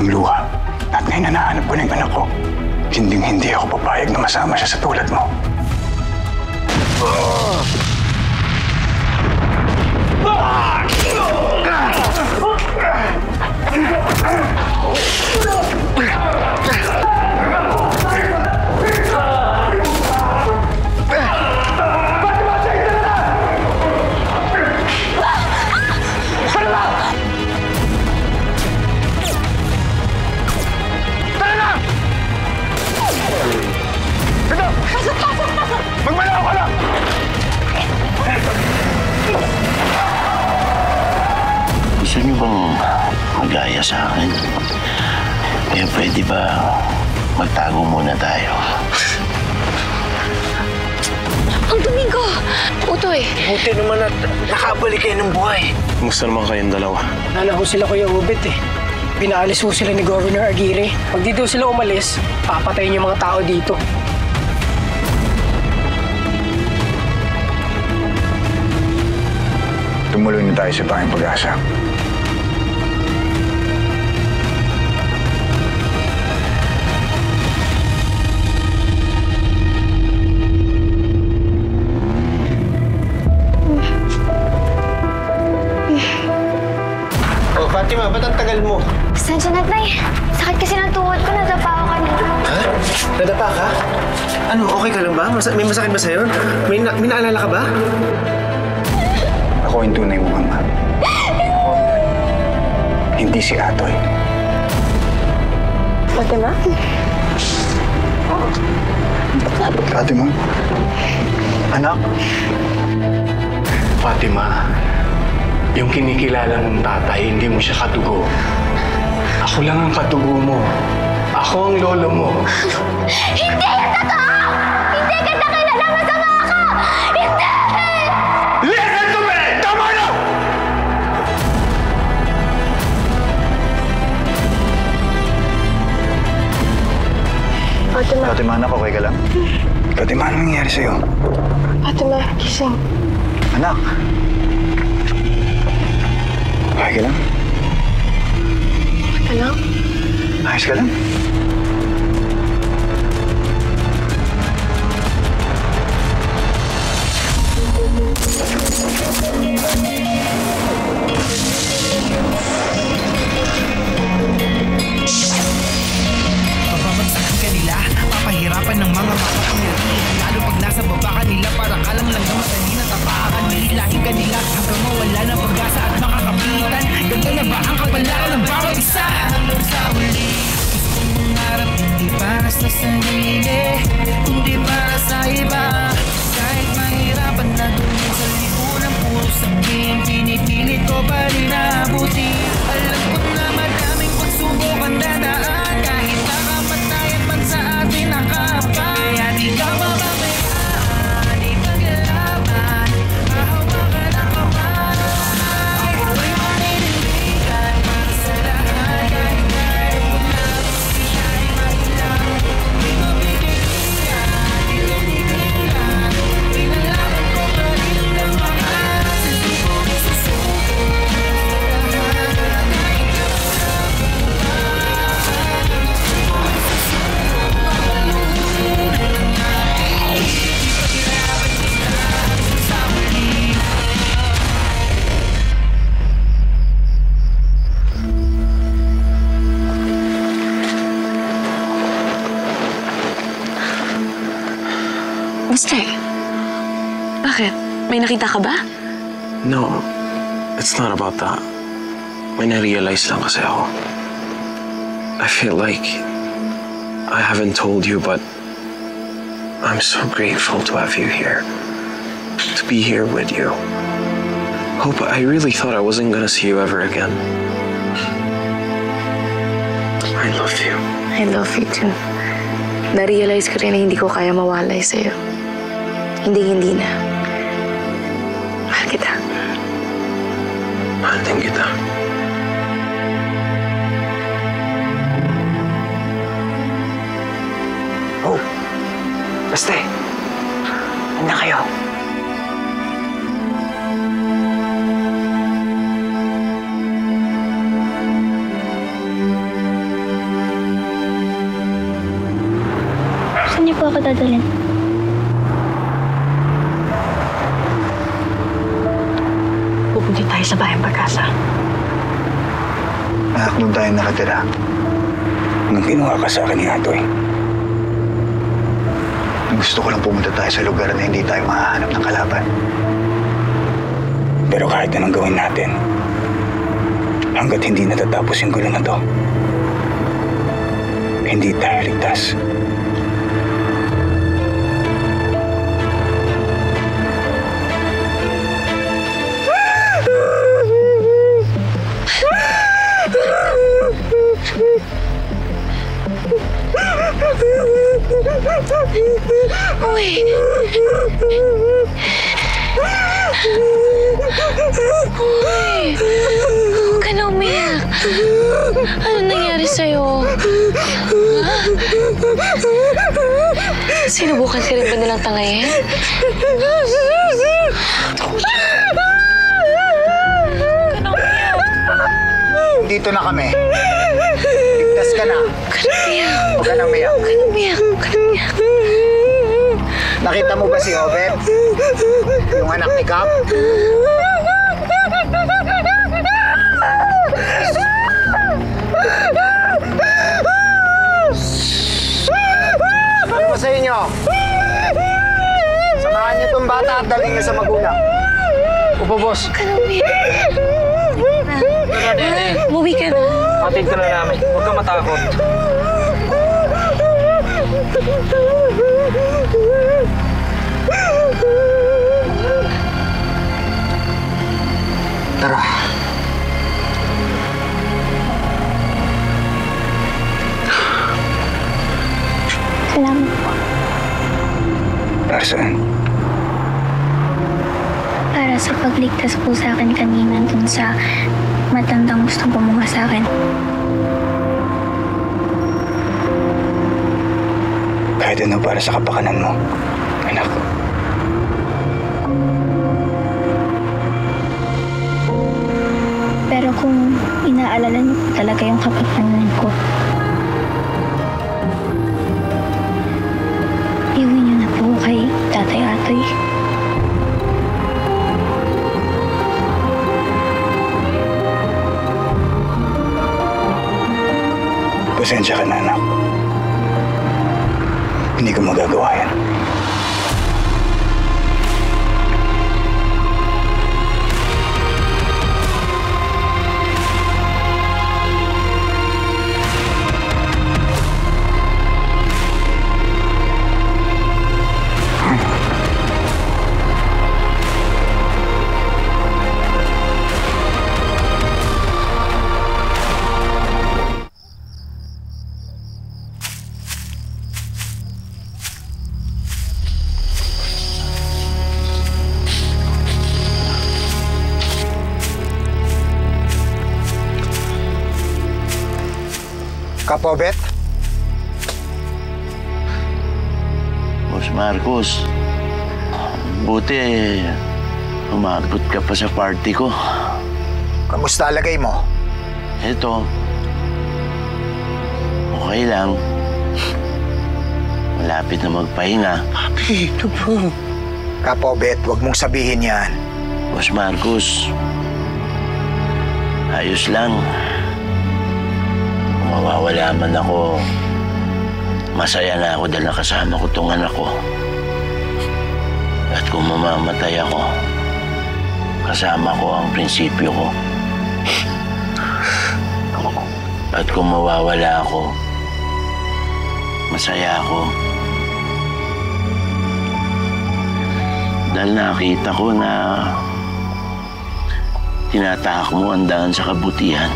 ng luha. At ngayon hinahanap ko na yung anak ko. Hindi ako papayag na masama siya sa tulad mo. Magmalaw ka lang! Gusto niyo bang magaya sa akin? Kaya pwede ba magtago muna tayo? Ang Domingo! Utoy! Buti naman at nakabalik kayo ng buhay. Kumusta naman kayong dalawa? Nala ko sila Kuya Ubit eh. Pinaalis ko sila ni Governor Aguirre. Pag dito sila umalis, papatayin yung mga tao dito. Tumuloy na tayo sa Banging Pag-asa. Oh, Fatima, ba't ang tagal mo? Sensya na, Tay. Sakit kasi ng tuhod ko. Nadapa ako kanina. Ha? Nadapa ka? Ano, okay ka lang ba? May masakit ba sa'yo? May naalala ka ba? Ako yung tunay mong ama. Hindi si Atoy. Fatima? Fatima? Anak? Fatima, yung kinikilala mong tatay, hindi mo siya katugo. Ako lang ang katugo mo. Ako ang lolo mo. Hindi yan totoo! Hindi kita kilala! Masama ka! Hindi! Listen to me! Tama na! Fatima. Fatima, anak, okay ka lang? Fatima, anong nangyayari sa'yo? Fatima, gising. Anak! Okay ka lang? Ano? Ayos ka lang? Bababagsakan ka nila, papahirapan ng mga makapamilya. Lalo pag nasa baba ka nila, para ka lang madali na tapakan. Nihilahin ka nila hanggang mawala ng pag-asa at makakapitan. Ganda na ba ang kapalaran ng bawat isa? Hanggang sa huli, gusto mong harap, hindi para sa sarili, hindi para sa iba. Kahit mahirapan na dumin sa lipunan, puro sabihin, pinipilit ko pa rin abuti. Alam ko na madaming pagsubok ang dadaan, kahit nakapatayan man sa atin nakapag. Kaya di ka mababayaan, di paglalaban, hahawakan ang kamay. Ako'y maninindigan para sa lahat, kahit kahit kung nagsisiya'y mailang. Di mabibigyan, di tinigilan, pinalaman ko pa rin ang mga susubok, susubok. Mister, bakit? May nakita ka ba? No, it's not about that. May na-realize lang kasi ako. I feel like I haven't told you, but I'm so grateful to have you here. To be here with you. Hope, I really thought I wasn't gonna see you ever again. I love you. I love you too. Na-realize ko rin na hindi ko kaya mawalay sa'yo. Hindi na. Mahal kita. Mahal din kita. Oh, Baste. Handa kayo. niyo po ako dadalhin? Pupunta tayo sa bayang Pag-asa. Anak, doon tayo nakatira. Nung kinuha ka sa akin ni Atoy. Gusto ko lang pumunta tayo sa lugar na hindi tayo mahahanap ng kalaban. Pero kahit anong gawin natin, hanggat hindi natatapos yung gulo na to, hindi tayo ligtas. Uy! Uy! Huwag ka na umiyak. Ano nangyari sa'yo? Ha? Sinubukan ka rin ba nilang tangayin? Dito na kami. Ligtas ka na. Huwag ka nang umiyak. Huwag ka nang umiyak. Huwag ka nang umiyak. Nakita mo ba si Obet? Yung anak ni Cap? Ano ba sa inyo? Samahan niyo itong bata at dalhin niyo sa magulang. Opo, boss. Huwag ka nang umiyak. Umuwi ka na. Hatid ka na namin. Huwag ka matakot. Tara. Salamat po. Para saan? Para sa pagligtas po sa akin kanina dun sa matandang gustong gumawa sa akin. Kahit ano para sa kapakanan mo, anak. Pero kung inaalala niyo po talaga yung kapakanan ko, iuwi niyo na po kay Tatay Atoy. Pasensya ka na, anak. Hindi ko magagawa yan. Kapobet? Boss Marcos, buti umagot ka pa sa party ko. Kamusta alagay mo? Eto, okay lang. Malapit na magpahinga. Papi, ito po. Kapobet, huwag mong sabihin yan. Boss Marcos, ayos lang. Kung mawawala man ako, masaya na ako dahil nakasama ko tong anak ko. At kung mamamatay ako, kasama ko ang prinsipyo ko. At kung mawawala ako, masaya ako. Dahil nakita ko na tinatahak mo ang daan sa kabutihan.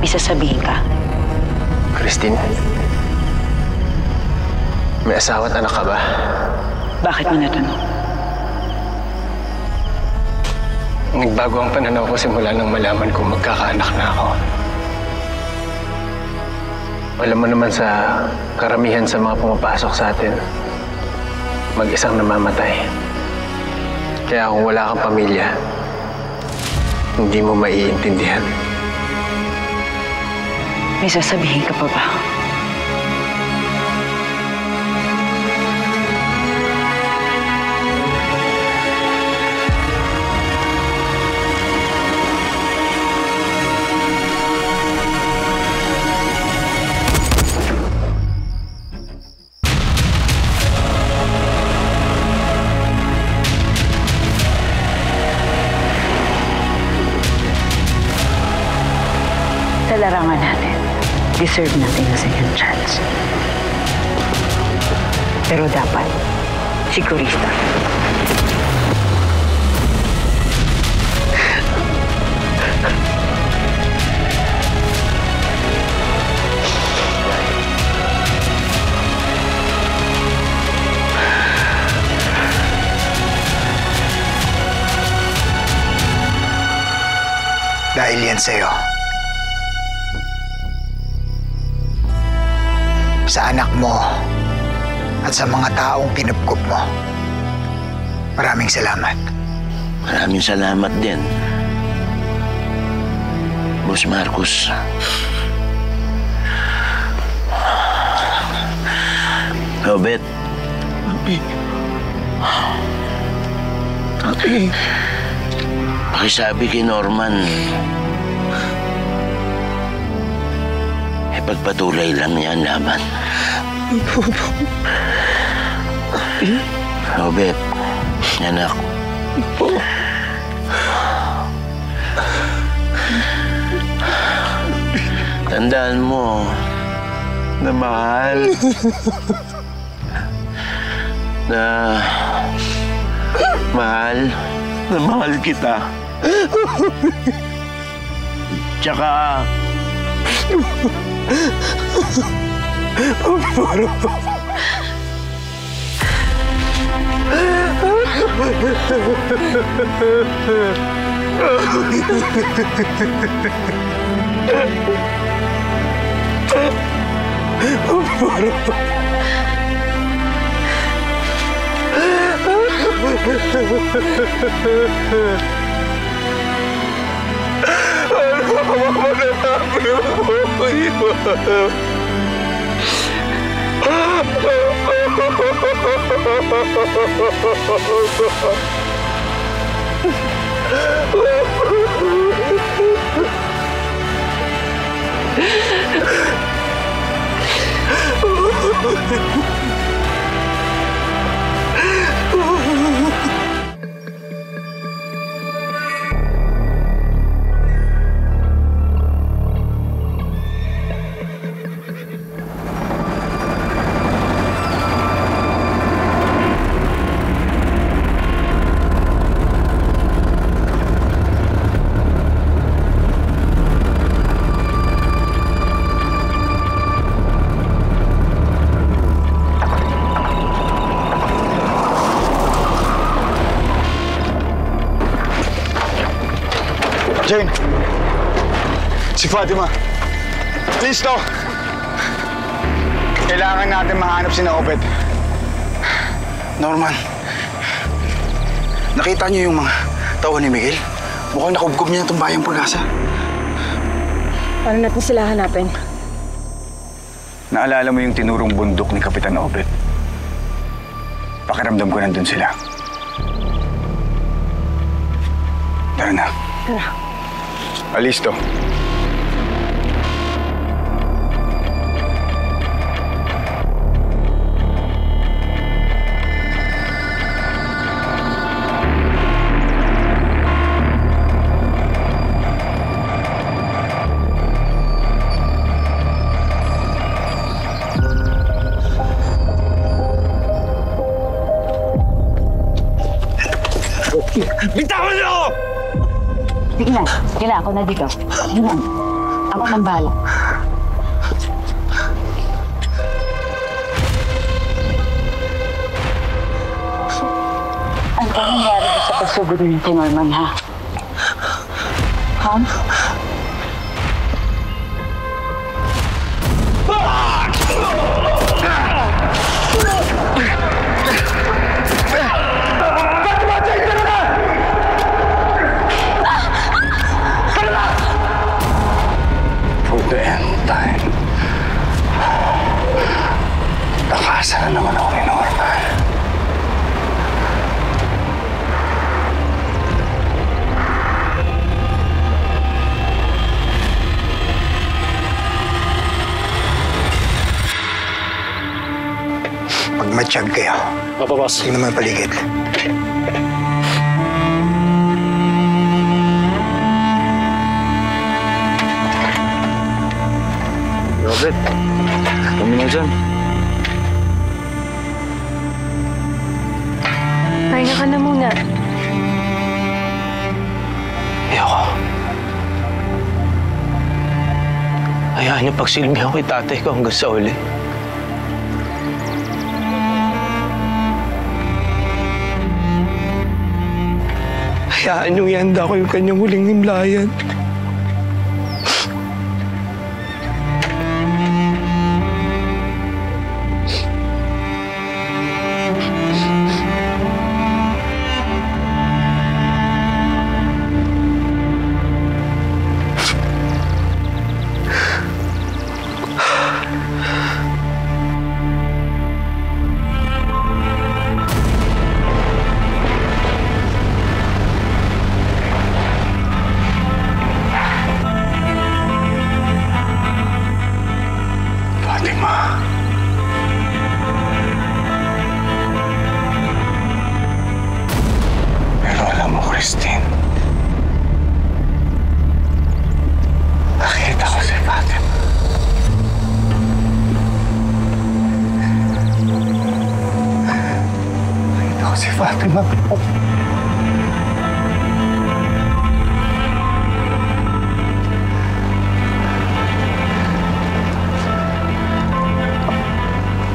May sasabihin ka. Christine, may asawa at anak ka ba? Bakit mo natanong? Nagbago ang pananaw ko simula nang malaman kong magkakaanak na ako. Alam mo naman sa karamihan sa mga pumapasok sa atin, mag-isang namamatay. Kaya kung wala kang pamilya, hindi mo maiintindihan. May sasabihin ka pa ba? Sa larangan natin, deserve natin na second chance. Pero dapat, sigurista. Dahil yan sa'yo. Sa anak mo at sa mga taong kinupkup mo. Maraming salamat. Maraming salamat din. Boss Marcos. Robert. Papi. Pakisabi kay Norman. Pagpatuloy lang niya ang laban. Robert, anak. Tandaan mo na mahal. na mahal kita. Tsaka Jane! Si Fatima! Please, no! Kailangan natin mahanap si Obed. Norman, nakita niyo yung mga tao ni Miguel? Mukhang nakubkob niya itong bayang Pag-asa. Paano natin sila hanapin? Naalala mo yung tinurong bundok ni Kapitan Obed? Pakiramdam ko nandun sila. Tara na. Tara. Alisto. Bitawan niyo ako! Sige na ako na dito. Ako nang bahala. Ano ba nangyari sa pagsugod ng kay Norman, ha? Ha? For the end time. Takasan na naman ako ni Norman. Pag matsyag kayo, tingnan mo yung paligid. Robert, kami na dyan. Pahinga ka na muna. Ayoko. Hayaan niyo pagsilbihan ko kay tatay ko hanggang sa uli. Hayaan niyo ihanda ko yung kanyang huling himlayan. Pero alam mo, Christine, nakita ko si Fatima. Nakita ko si Fatima.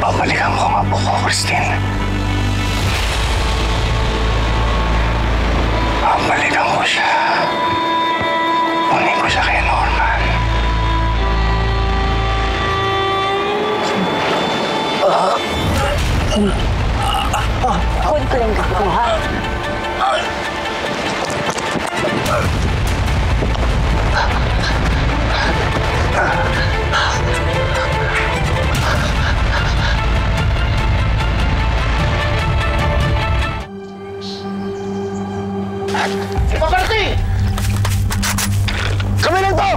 Babalikan ko ang apo ko, Christine. Babalikan ko siya. Kunin ko siya kay Norman. Huwag ko lang ako, ha? Paparti! Kami lang to!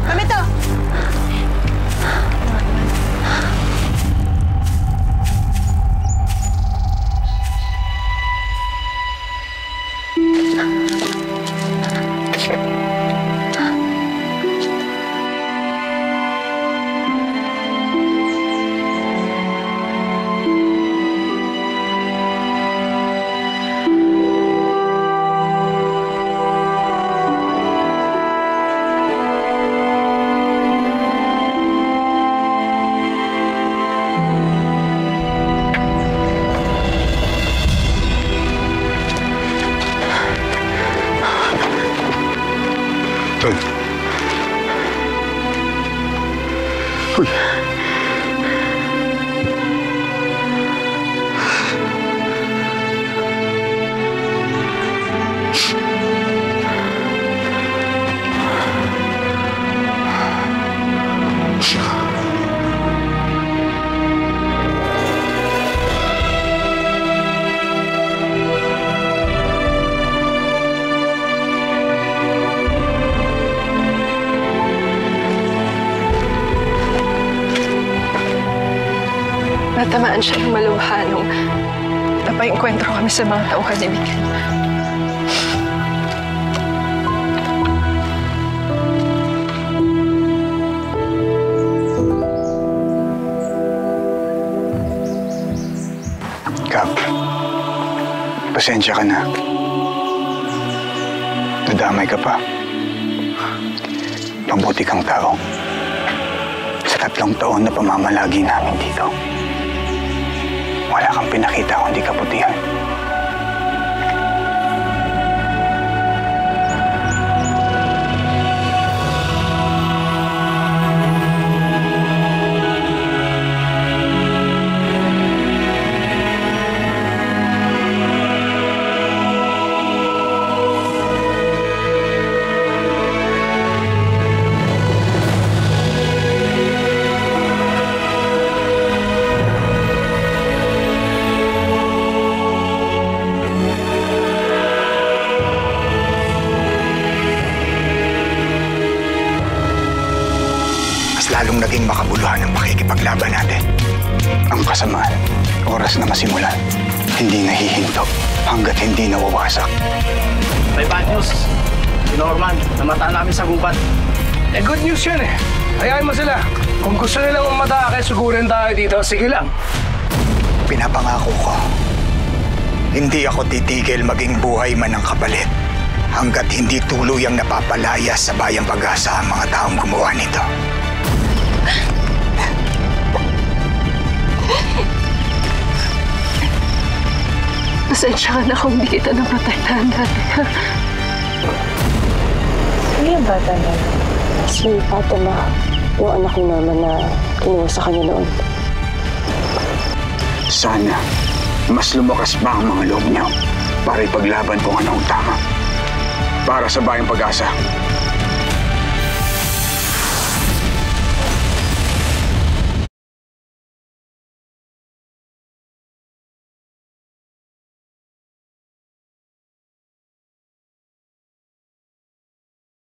Kami to! Uy. Natamaan siya ng malubha nung napaengkwentro kami sa mga tauhan ni Miguel. Kap, pasensya ka na. Nadamay ka pa. mabuti kang tao. Sa 3 taon na pamamalagi namin dito, wala kang pinakita kundi kabutihan. Lalong naging makabuluhan ang pakikipaglaban natin. Ang kasamaan, oras na masimulan, hindi nahihinto hanggat hindi nawawasak. May bad news. Si Norman, namataan namin sa gubat. Eh, good news yan eh. Hayaan mo sila. Kung gusto nilang umatake, sugurin tayo dito. Sige lang. Pinapangako ko, hindi ako titigil maging buhay man ang kapalit hanggat hindi tuluyang napapalaya sa Bayang Pag-asa ang mga taong gumawa nito. Pasensya ka na kung hindi kita naprotektahan dati. Ano yung bata na? Si Fatima, yung anak ni Norman na kinuha sa kanya noon. Sana mas lumakas pa ang mga loob niyo para ipaglaban kung anong tama. Para sa Bayang Pag-asa.